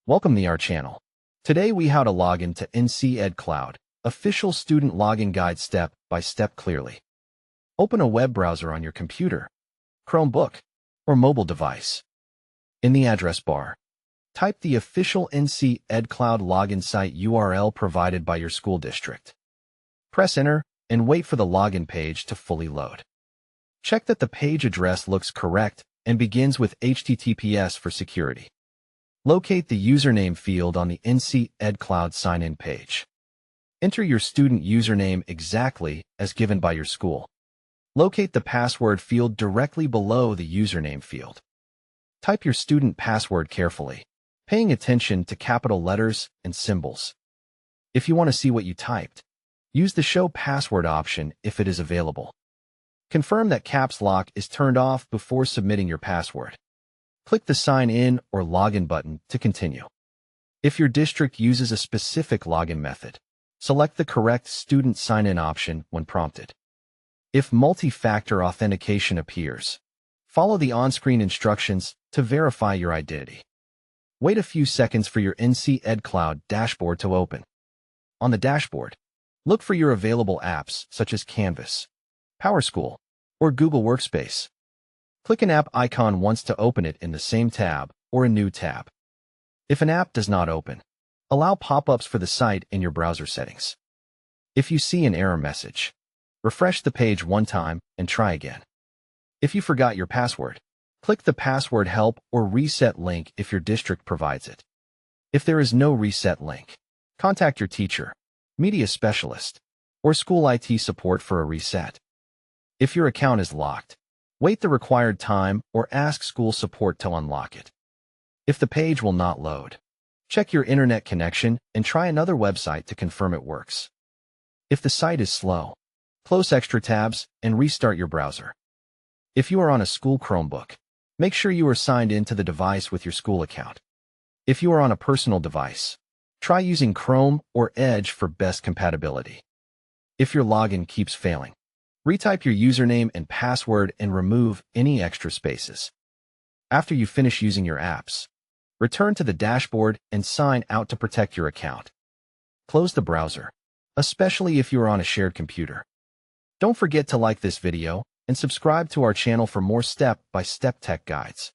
Welcome to our channel. Today we how to log into NC EdCloud, official student login guide step by step clearly. Open a web browser on your computer, Chromebook, or mobile device. In the address bar, type the official NC EdCloud login site URL provided by your school district. Press enter and wait for the login page to fully load. Check that the page address looks correct and begins with HTTPS for security. Locate the username field on the NC EdCloud sign-in page. Enter your student username exactly as given by your school. Locate the password field directly below the username field. Type your student password carefully, paying attention to capital letters and symbols. If you want to see what you typed, use the Show Password option if it is available. Confirm that caps lock is turned off before submitting your password. Click the Sign In or Login button to continue. If your district uses a specific login method, select the correct student sign-in option when prompted. If multi-factor authentication appears, follow the on-screen instructions to verify your identity. Wait a few seconds for your NC EdCloud dashboard to open. On the dashboard, look for your available apps such as Canvas, PowerSchool, or Google Workspace. Click an app icon once to open it in the same tab or a new tab. If an app does not open, allow pop-ups for the site in your browser settings. If you see an error message, refresh the page one time and try again. If you forgot your password, click the Password Help or Reset link if your district provides it. If there is no reset link, contact your teacher, media specialist, or school IT support for a reset. If your account is locked, wait the required time or ask school support to unlock it. If the page will not load, check your internet connection and try another website to confirm it works. If the site is slow, close extra tabs and restart your browser. If you are on a school Chromebook, make sure you are signed in to the device with your school account. If you are on a personal device, try using Chrome or Edge for best compatibility. If your login keeps failing, retype your username and password and remove any extra spaces. After you finish using your apps, return to the dashboard and sign out to protect your account. Close the browser, especially if you are on a shared computer. Don't forget to like this video and subscribe to our channel for more step-by-step tech guides.